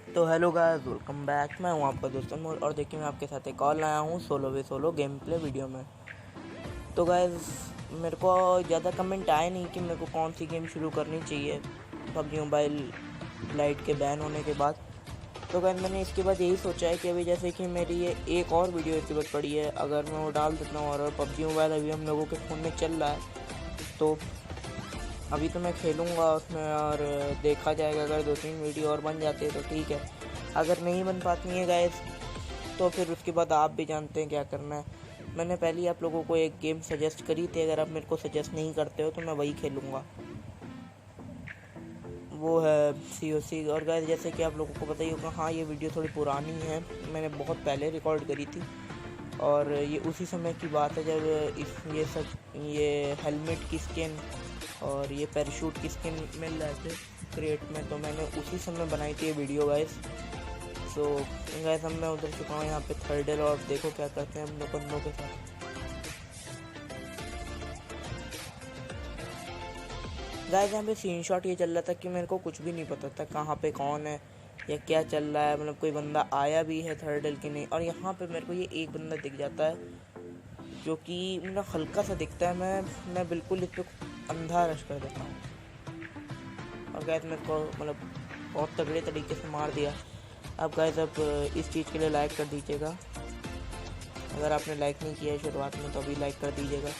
तो hello guys, welcome back. मैं हूं आपका दोस्त अनमोल और देखिए मैं आपके साथ एक कॉल आया हूं सोलो वे सोलो गेम प्ले वीडियो में। तो गाइस, मेरे को ज़्यादा कमेंट आए नहीं कि मेरे को कौन सी गेम शुरू करनी चाहिए पबजी मोबाइल लाइट के बैन होने के बाद। तो गाइस, मैंने इसके बाद यही सोचा है कि अभी जैसे कि मेरी ये एक और वीडियो इसके बाद पड़ी है, अगर मैं वो डाल देता हूँ और पबजी मोबाइल अभी हम लोगों के फ़ोन में चल रहा है तो अभी तो मैं खेलूँगा उसमें और देखा जाएगा। अगर 2-3 वीडियो और बन जाते हैं तो ठीक है, अगर नहीं बन पाती है गाइस तो फिर उसके बाद आप भी जानते हैं क्या करना है। मैंने पहले ही आप लोगों को एक गेम सजेस्ट करी थी, अगर आप मेरे को सजेस्ट नहीं करते हो तो मैं वही खेलूँगा, वो है COC। और गाइस, जैसे कि आप लोगों को पता ही होगा, हाँ ये वीडियो थोड़ी पुरानी है, मैंने बहुत पहले रिकॉर्ड करी थी और ये उसी समय की बात है जब ये हेलमेट की स्किन और ये पैराशूट की स्किन मिल रहे थे क्रिएट में, तो मैंने उसी समय बनाई थी ये वीडियो गाइस। सो गाइस, अब मैं उधर चुका हूँ यहाँ पे थर्डल और देखो क्या करते हैं हम लोग बंदों के साथ। गाइस, यहाँ पे सीन शॉट ये चल रहा था कि मेरे को कुछ भी नहीं पता था कहाँ पे कौन है या क्या चल रहा है, मतलब कोई बंदा आया भी है थर्डल की नहीं। और यहाँ पे मेरे को ये एक बंदा दिख जाता है जो कि मतलब हल्का सा दिखता है, मैं बिल्कुल इस पर अंधा रश कर देता हूँ और गाइस मेरे को मतलब बहुत तगड़े तरीके से मार दिया। अब गाइस, अब इस चीज़ के लिए लाइक कर दीजिएगा, अगर आपने लाइक नहीं किया है शुरुआत में तो अभी लाइक कर दीजिएगा।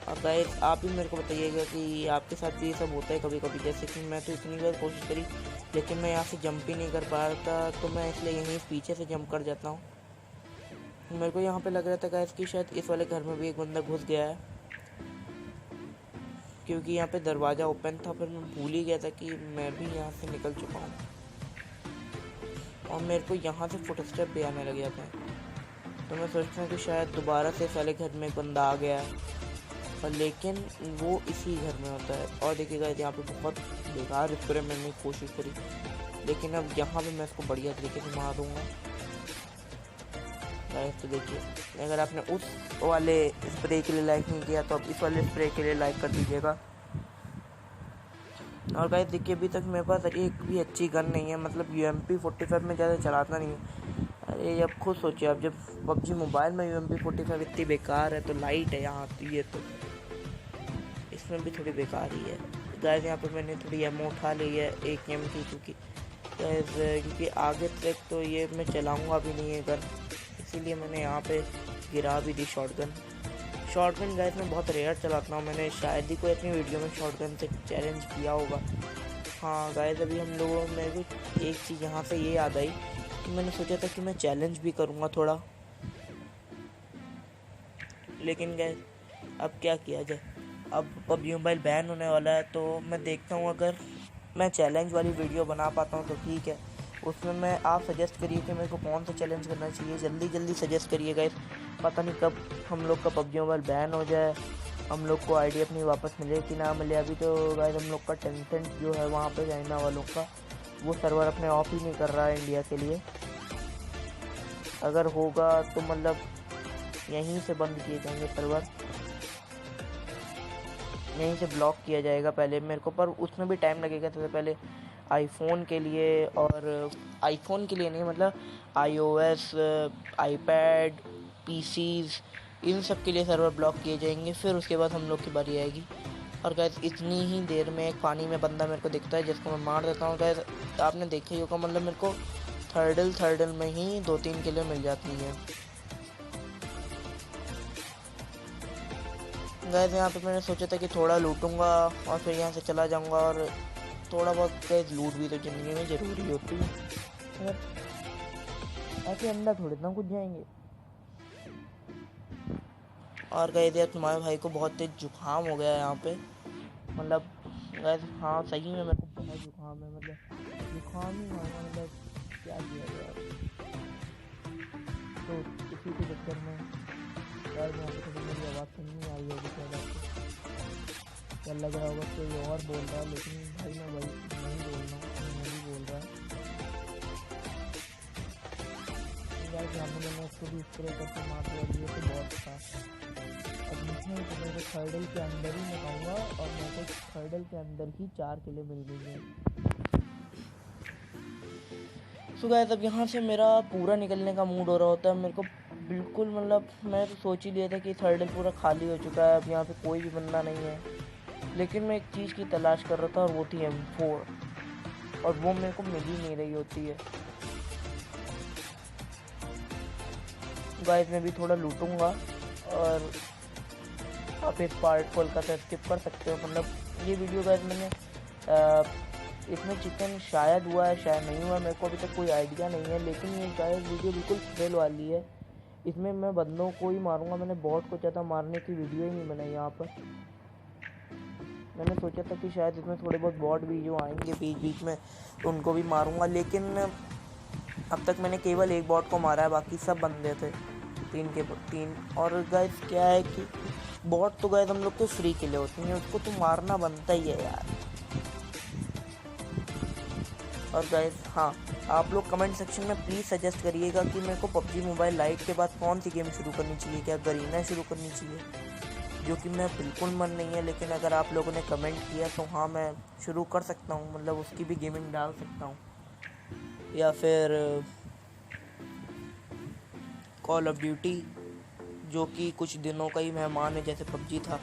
अब गाइस, आप भी मेरे को बताइएगा कि आपके साथ भी ये सब होता है कभी कभी। जैसे कि मैं तो इतनी बार कोशिश करी लेकिन मैं यहाँ से जंप ही नहीं कर पा रहा था, तो मैं इसलिए यहीं पीछे से जंप कर जाता हूँ। मेरे को यहाँ पे लग रहा था गाइस कि शायद इस वाले घर में भी एक बंदा घुस गया है, क्योंकि यहाँ पे दरवाज़ा ओपन था। फिर मैं भूल ही गया था कि मैं भी यहाँ से निकल चुका हूँ और मेरे को यहाँ से फुटस्टेप भी आने लग जाता है। तो मैं सोचता हूँ कि शायद दोबारा से इस वाले घर में एक बंदा आ गया है, और लेकिन वो इसी घर में होता है। और देखिएगा यहाँ पे बहुत बेकार स्प्रे मैंने कोशिश करी, लेकिन अब यहाँ पे मैं इसको बढ़िया तरीके से मार दूँगा। गाइस, तो देखिए, अगर आपने उस वाले स्प्रे के लिए लाइक नहीं किया तो अब इस वाले स्प्रे के लिए लाइक कर दीजिएगा। और गाइस देखिए, अभी तक मेरे पास एक भी अच्छी गन नहीं है, मतलब UMP45 में ज़्यादा चलाता नहीं हूँ। अरे अब खुद सोचिए, अब जब पबजी मोबाइल में UMP45 इतनी बेकार है तो लाइट है यहाँ तो ये तो इसमें भी थोड़ी बेकार ही है। गाइस, यहाँ पे मैंने थोड़ी एमो उठा ली है AKM की, क्योंकि आगे तक तो ये मैं चलाऊँगा भी नहीं है गन, इसीलिए मैंने यहाँ पे गिरा भी दी शॉटगन। गाइस, मैं बहुत रेयर चलाता हूँ, मैंने शायद ही कोई अपनी वीडियो में शॉटगन से चैलेंज किया होगा। हाँ गाइस, अभी हम लोगों में भी एक चीज़ यहाँ से ये याद आई कि मैंने सोचा था कि मैं चैलेंज भी करूँगा थोड़ा, लेकिन गाइस अब क्या किया जाए, अब पबजी मोबाइल बैन होने वाला है तो मैं देखता हूँ अगर मैं चैलेंज वाली वीडियो बना पाता हूँ तो ठीक है। उसमें मैं आप सजेस्ट करिए कि मेरे को कौन सा चैलेंज करना चाहिए, जल्दी सजेस्ट करिए गाइस। पता नहीं कब हम लोग का पबजी मोबाइल बैन हो जाए, हम लोग को आईडी अपनी वापस मिले कि ना मिले। अभी तो गाइस हम लोग का टेंसेंट जो है वहाँ पे चाइना वालों का, वो सर्वर अपने ऑफ ही नहीं कर रहा है इंडिया के लिए। अगर होगा तो मतलब यहीं से बंद किए जाएंगे सर्वर, यहीं से ब्लॉक किया जाएगा पहले मेरे को, पर उसमें भी टाइम लगेगा। सबसे पहले आईफोन के लिए, और आईफोन के लिए नहीं मतलब iOS, iPad, PCs, इन सब के लिए सर्वर ब्लॉक किए जाएंगे, फिर उसके बाद हम लोग की बारी आएगी। और गाइस, इतनी ही देर में एक पानी में बंदा मेरे को दिखता है जिसको मैं मार देता हूँ। गाइस, आपने देखा ही होगा, मतलब मेरे को थर्डल में ही 2-3 किलो मिल जाती है। गाइस, यहाँ पे मैंने सोचा था कि थोड़ा लूटूंगा और फिर यहाँ से चला जाऊंगा, और थोड़ा बहुत गाइस लूट भी तो ज़िंदगी में ज़रूरी होती है, मगर ऐसे अंदर थोड़े ना कुछ जाएंगे। और गाइस यार, तुम्हारे भाई को बहुत तेज जुकाम हो गया है यहाँ पे, मतलब गाइस हाँ सही में मेरे को बहुत जुकाम है, मतलब जुकाम ही हुआ है, मतलब क्या किया जाए। तो इसी के चक्कर में गाइस यहाँ पे थोड़ी मेरी आवाज़ सुन नहीं आ रही होगी शायद आपको, क्या लग रहा होगा कोई और बोल रहा है, लेकिन भाई मैं वही नहीं बोल रहा हूँ, मैं नहीं बोल रहा। गाइस, यहाँ पे मैंने उसको भी स्प्रे करके मार दिया, ये तो बहुत था। अब मुझे तो मेरे थर्डल के अंदर ही मैं कहूँगा, और मेरे को थर्डल के अंदर ही 4 किलो मिल गई है। तो गाइस अब यहाँ से मेरा पूरा निकलने का मूड हो रहा होता है। मेरे को बिल्कुल मतलब मैं तो सोच ही लिया था कि थर्ड पूरा खाली हो चुका है, अब यहाँ पे कोई भी बंदा नहीं है। लेकिन मैं एक चीज़ की तलाश कर रहा था और वो थी M4, और वो मेरे को मिल ही नहीं रही होती है। गाइस मैं भी थोड़ा लूटूंगा और आप इस पार्ट को हल्का सा स्किप कर सकते हो। मतलब ये वीडियो गाइस मैंने इसमें चिकन शायद हुआ है शायद नहीं हुआ, मेरे को अभी तक कोई आइडिया नहीं है। लेकिन ये गाइस वीडियो बिल्कुल थ्रिल वाली है। इसमें मैं बंदों को ही मारूंगा, मैंने बॉट को ज़्यादा मारने की वीडियो ही नहीं बनाई यहाँ पर। मैंने सोचा था कि शायद इसमें थोड़े बहुत बॉट भी जो आएंगे बीच बीच में तो उनको भी मारूंगा, लेकिन अब तक मैंने केवल एक बॉट को मारा है, बाकी सब बंदे थे 3 के 3। और गाइस क्या है कि बॉट तो गाइस हम लोग के फ्री के लिए होती हैं, उसको तो मारना बनता ही है यार। और गाइस हाँ, आप लोग कमेंट सेक्शन में प्लीज़ सजेस्ट करिएगा कि मेरे को PUBG मोबाइल लाइट के बाद कौन सी गेम शुरू करनी चाहिए, क्या गरीना शुरू करनी चाहिए, जो कि मैं बिल्कुल मन नहीं है। लेकिन अगर आप लोगों ने कमेंट किया तो हाँ मैं शुरू कर सकता हूँ, मतलब उसकी भी गेमिंग डाल सकता हूँ। या फिर कॉल ऑफ ड्यूटी जो कि कुछ दिनों का ही मेहमान है जैसे PUBG था।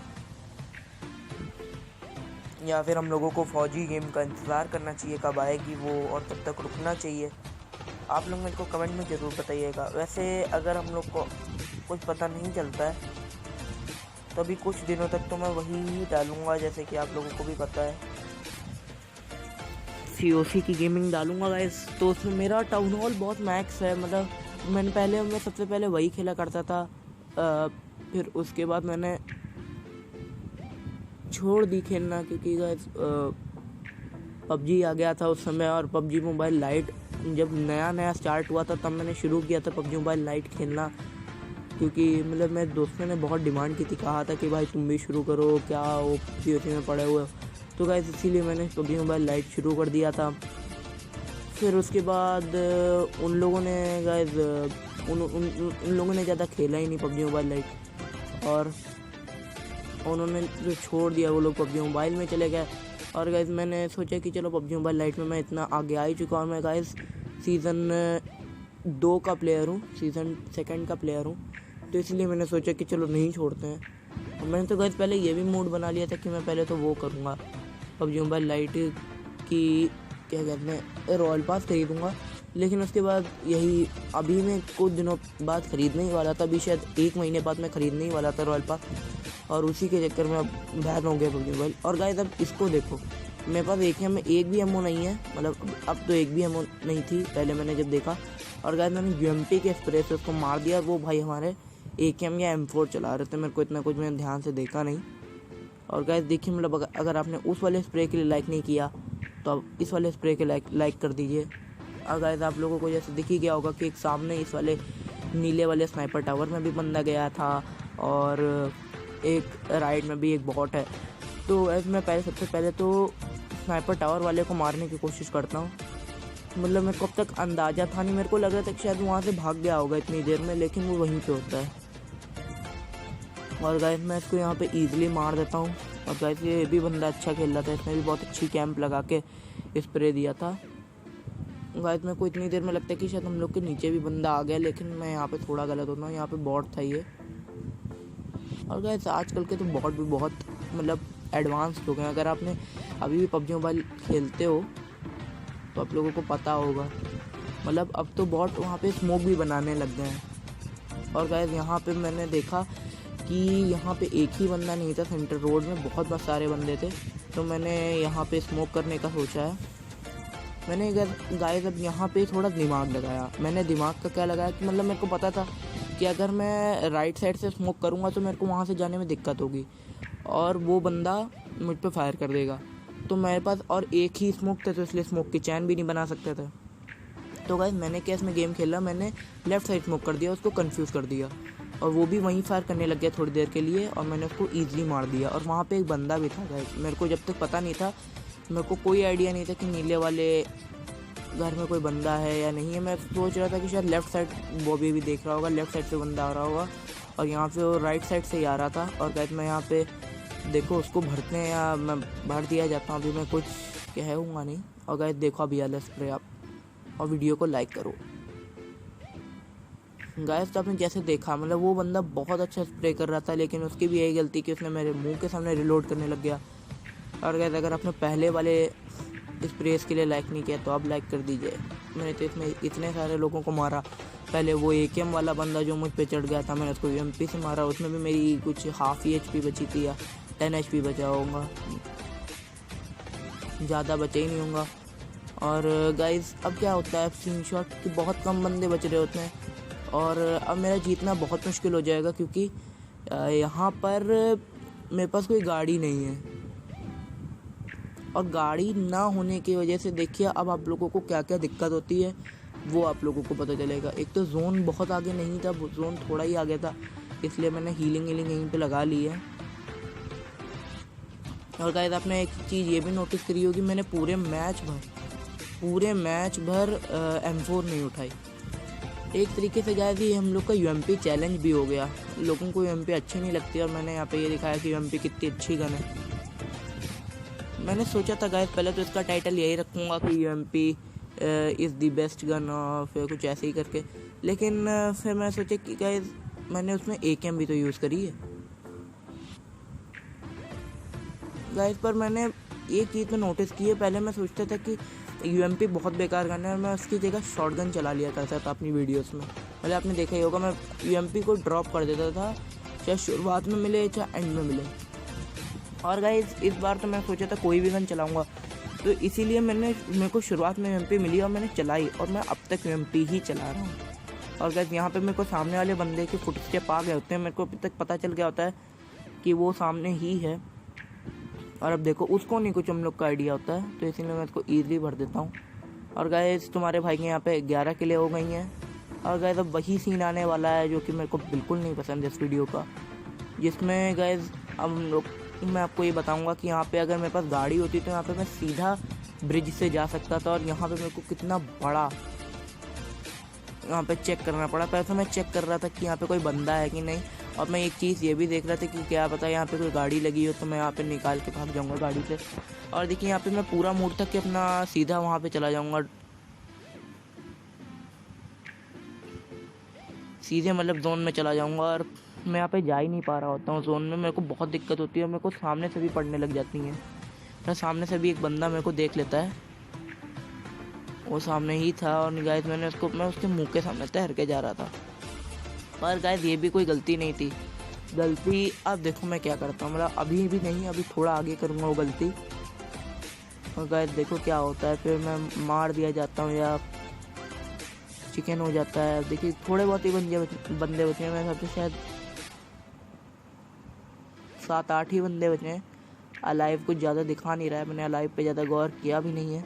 या फिर हम लोगों को फौजी गेम का इंतज़ार करना चाहिए कब आएगी वो, और तब तक रुकना चाहिए। आप लोग मेरे को कमेंट में ज़रूर बताइएगा। वैसे अगर हम लोग को कुछ पता नहीं चलता है तो अभी कुछ दिनों तक तो मैं वही ही डालूँगा, जैसे कि आप लोगों को भी पता है COC की गेमिंग डालूँगा गाइस। तो उसमें मेरा टाउन हॉल बहुत मैक्स है, मतलब मैं सबसे पहले वही खेला करता था। फिर उसके बाद मैंने छोड़ दी खेलना, क्योंकि गाइस PUBG आ गया था उस समय। और PUBG मोबाइल लाइट जब नया स्टार्ट हुआ था तब मैंने शुरू किया था PUBG मोबाइल लाइट खेलना, क्योंकि मतलब मेरे दोस्तों ने बहुत डिमांड की थी, कहा था कि भाई तुम भी शुरू करो, क्या वो COC में पड़े हुए। तो गाइस इसीलिए मैंने PUBG मोबाइल लाइट शुरू कर दिया था। फिर उसके बाद उन लोगों ने गाइस उन लोगों ने ज़्यादा खेला ही नहीं PUBG मोबाइल लाइट, और उन्होंने जो छोड़ दिया वो लोग PUBG मोबाइल में चले गए। और गाइस मैंने सोचा कि चलो PUBG मोबाइल लाइट में मैं इतना आगे आ ही चुका हूँ, मैं गाइस सीज़न 2 का प्लेयर हूँ, सीज़न 2 का प्लेयर हूँ। तो इसलिए मैंने सोचा कि चलो नहीं छोड़ते हैं। और मैंने तो गाइस पहले ये भी मूड बना लिया था कि मैं पहले तो वो करूँगा, PUBG मोबाइल लाइट की क्या कहते हैं रॉयल पास खरीदूँगा। लेकिन उसके बाद यही अभी मैं कुछ दिनों बाद ख़रीदने ही वाला था, अभी शायद 1 महीने बाद मैं ख़रीदने ही वाला था रॉयल पास, और उसी के चक्कर में अब बैन हो गया PUBG मोबाइल। और गाइस अब इसको देखो, मेरे पास AK में एक भी एमओ नहीं है, मतलब अब तो एक भी एमओ नहीं थी पहले मैंने जब देखा। और गाइस मैंने UMP के स्प्रे से उसको मार दिया। वो भाई हमारे AKM या M4 चला रहे थे, मेरे को इतना कुछ मैंने ध्यान से देखा नहीं। और गाइस देखिए, मतलब अगर आपने उस वाले स्प्रे के लिए लाइक नहीं किया तो अब इस वाले स्प्रे के लाइक कर दीजिए। और गाइस आप लोगों को जैसे दिख ही गया होगा कि एक सामने इस वाले नीले वाले स्नाइपर टावर में भी बंदा गया था, और एक राइड में भी एक बॉट है। तो मैं सबसे पहले तो स्नाइपर टावर वाले को मारने की कोशिश करता हूँ। मतलब मेरे को अब तक अंदाज़ा था नहीं, मेरे को लग रहा था कि शायद वहाँ से भाग गया होगा इतनी देर में, लेकिन वो वहीं पे होता है। और गाइस मैं इसको यहाँ पे ईजिली मार देता हूँ। और गाइस ये भी बंदा अच्छा खेल रहा था, इसने भी बहुत अच्छी कैंप लगा के स्प्रे दिया था। गाइस मेरे को इतनी देर में लगता है कि शायद हम लोग के नीचे भी बंदा आ गया, लेकिन मैं यहाँ पे थोड़ा गलत होता हूँ, यहाँ पे बॉट था ये। और गाइस आजकल के तो बॉट भी बहुत मतलब एडवांस हो गए हैं। अगर आपने अभी भी PUBG मोबाइल खेलते हो तो आप लोगों को पता होगा, मतलब अब तो बॉट वहाँ पे स्मोक भी बनाने लग गए हैं। और गाइस यहाँ पे मैंने देखा कि यहाँ पे एक ही बंदा नहीं था, सेंटर रोड में बहुत सारे बंदे थे। तो मैंने यहाँ पे स्मोक करने का सोचा है। मैंने गाइस अब यहाँ पे थोड़ा दिमाग लगाया। मैंने दिमाग का क्या लगाया कि मतलब मेरे को पता था कि अगर मैं राइट साइड से स्मोक करूँगा तो मेरे को वहाँ से जाने में दिक्कत होगी और वो बंदा मुझ पे फायर कर देगा। तो मेरे पास और एक ही स्मोक था, तो इसलिए स्मोक की चैन भी नहीं बना सकते थे। तो गाइस मैंने क्या इसमें गेम खेला, मैंने लेफ़्ट साइड स्मोक कर दिया, उसको कंफ्यूज कर दिया, और वो भी वहीं फायर करने लग गया थोड़ी देर के लिए, और मैंने उसको ईजिली मार दिया। और वहाँ पे एक बंदा भी था गाइस, मेरे को जब तक पता नहीं था, मेरे को कोई आइडिया नहीं था कि नीले वाले घर में कोई बंदा है या नहीं है। मैं सोच रहा था कि शायद लेफ़्ट साइड वो भी देख रहा होगा, लेफ़्ट साइड से बंदा आ रहा होगा, और यहाँ पे वो राइट साइड से ही आ रहा था। और गाइस मैं यहाँ पे देखो उसको भरते हैं या मैं भर दिया जाता हूँ, अभी मैं कुछ कहूँगा नहीं। और गाइस देखो अभी वाला स्प्रे आप, और वीडियो को लाइक करो। गाइस तो आपने जैसे देखा मतलब वो बंदा बहुत अच्छा स्प्रे कर रहा था, लेकिन उसकी भी यही गलती कि उसने मेरे मुंह के सामने रिलोड करने लग गया। और गाइस अगर आपने पहले वाले स्प्रेस के लिए लाइक नहीं किया तो आप लाइक कर दीजिए। मैंने तो इसमें इतने सारे लोगों को मारा। पहले वो AKM वाला बंदा जो मुझ पे चढ़ गया था, मैंने उसको UMP से मारा, उसमें भी मेरी कुछ हाफ ही HP बची थी या 10 HP बचा होगा, ज़्यादा बचा ही नहीं होगा। और गाइस अब क्या होता है स्क्रीन शॉट कि बहुत कम बंदे बच रहे होते हैं और अब मेरा जीतना बहुत मुश्किल हो जाएगा, क्योंकि यहाँ पर मेरे पास कोई गाड़ी नहीं है। और गाड़ी ना होने की वजह से देखिए अब आप लोगों को क्या क्या दिक्कत होती है वो आप लोगों को पता चलेगा। एक तो जोन बहुत आगे नहीं था, जोन थोड़ा ही आगे था, इसलिए मैंने हीलिंग यहीं पे लगा ली है। और गाइस आपने एक चीज़ ये भी नोटिस करी होगी, मैंने पूरे मैच भर M4 नहीं उठाई। एक तरीके से गाइस ये हम लोग का UMP चैलेंज भी हो गया। लोगों को UMP अच्छी नहीं लगती और मैंने यहाँ पे ये दिखाया कि UMP कितनी अच्छी गन है। मैंने सोचा था गाइस पहले तो इसका टाइटल यही रखूँगा कि UMP is the best gun और फिर कुछ ऐसे ही करके, लेकिन फिर मैं सोचा कि गाइस मैंने उसमें AKM भी तो यूज़ करी है गाइस। पर मैंने एक चीज़ तो नोटिस की है, पहले मैं सोचता था कि UMP बहुत बेकार गन है और मैं उसकी जगह शॉटगन चला लिया करता था अपनी वीडियोस में। मतलब आपने देखा ही होगा मैं UMP को ड्रॉप कर देता था, चाहे शुरुआत में मिले चाहे एंड में मिले। और गाइस इस बार तो मैं सोचा था कोई भी गन चलाऊंगा, तो इसीलिए मेरे को शुरुआत में UMP मिली और मैंने चलाई और मैं अब तक UMP ही चला रहा हूँ। और गाइस यहाँ पे मेरे को सामने वाले बंदे के फुटस्टेप आ गए होते हैं, मेरे को अभी तक पता चल गया होता है कि वो सामने ही है। और अब देखो उसको नहीं कुछ हम लोग का आइडिया होता है, तो इसीलिए मैं इसको ईज़िली भर देता हूँ। और गाइस तुम्हारे भाई के यहाँ पे 11 किले हो गई हैं। और गाइस अब वही सीन आने वाला है जो कि मेरे को बिल्कुल नहीं पसंद इस वीडियो का, जिसमें गाइस मैं आपको ये बताऊंगा कि यहाँ पे अगर मेरे पास गाड़ी होती तो यहाँ पे मैं सीधा ब्रिज से जा सकता था। और यहाँ पे मेरे को कितना बड़ा यहाँ पे चेक करना पड़ा। पहले तो मैं चेक कर रहा था कि यहाँ पे कोई बंदा है कि नहीं, और मैं एक चीज़ ये भी देख रहा था कि क्या पता यहाँ पे कोई गाड़ी लगी हो तो मैं यहाँ पे निकाल के भाग जाऊँगा गाड़ी से। और देखिए यहाँ पे मैं पूरा मोड़ तक के अपना सीधा वहाँ पे चला जाऊँगा, सीधे मतलब जोन में चला जाऊँगा। और मैं यहाँ पे जा ही नहीं पा रहा होता हूँ जोन में, मेरे को बहुत दिक्कत होती है और मेरे को सामने से भी पड़ने लग जाती हैं। तो सामने से भी एक बंदा मेरे को देख लेता है, वो सामने ही था और गाइस मैं उसके मुंह के सामने तैर के जा रहा था। पर गाइस ये भी कोई गलती नहीं थी, गलती अब देखो मैं क्या करता हूँ, मतलब अभी भी नहीं, अभी थोड़ा आगे करूँगा वो गलती। और गाइस देखो क्या होता है, फिर मैं मार दिया जाता हूँ या चिकन हो जाता है। देखिए थोड़े बहुत ही बंदे बचे हैं, मेरे साथ शायद 7-8 ही बंदे बचे हैं। अलाइव कुछ ज़्यादा दिखा नहीं रहा है, मैंने अलाइव पे ज़्यादा गौर किया भी नहीं है।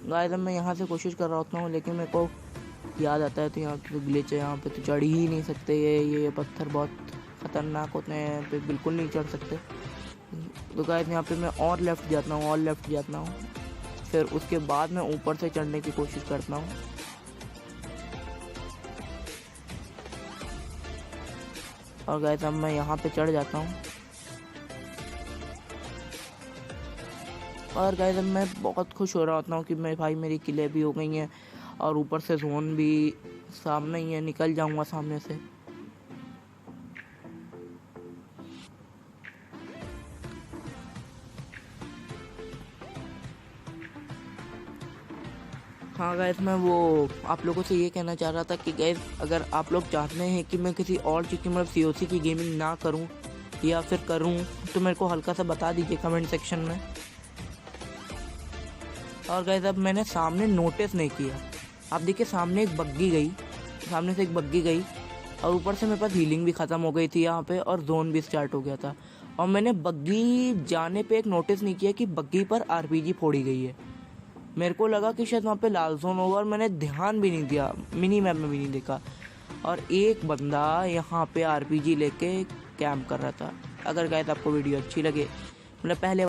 गाइस अब मैं यहाँ से कोशिश कर रहा होता हूँ, लेकिन मेरे को याद आता है तो यहाँ पे तो ग्लिच है, यहाँ पे तो चढ़ ही नहीं सकते। ये पत्थर बहुत ख़तरनाक होते हैं, पे बिल्कुल नहीं चढ़ सकते। तो गाइस यहाँ पे मैं और लेफ़्ट जाता हूँ, फिर उसके बाद मैं ऊपर से चढ़ने की कोशिश करता हूँ। और गाइस अब मैं यहाँ पे चढ़ जाता हूँ। और गाइस अब मैं बहुत खुश हो रहा होता हूँ कि मेरी किले भी हो गई हैं और ऊपर से जोन भी सामने ही है, निकल जाऊँगा सामने से। हाँ गाइस मैं वो आप लोगों से ये कहना चाह रहा था कि गाइस अगर आप लोग चाहते हैं कि मैं किसी और चीज़ की मतलब COC की गेमिंग ना करूं या फिर करूं, तो मेरे को हल्का सा बता दीजिए कमेंट सेक्शन में। और गाइस अब मैंने सामने नोटिस नहीं किया, आप देखिए सामने से एक बग्गी गई और ऊपर से मेरे पास हीलिंग भी ख़त्म हो गई थी यहाँ पे और जोन भी स्टार्ट हो गया था। और मैंने बग्गी जाने पे एक नोटिस नहीं किया कि बग्गी पर RPG फोड़ी गई है। मेरे को लगा कि शायद वहाँ पे लाल जोन होगा और मैंने ध्यान भी नहीं दिया, मिनी मैप में भी नहीं देखा। और एक बंदा यहाँ पे RPG लेके कैंप कर रहा था। अगर गाइस आपको वीडियो अच्छी लगे, मतलब पहले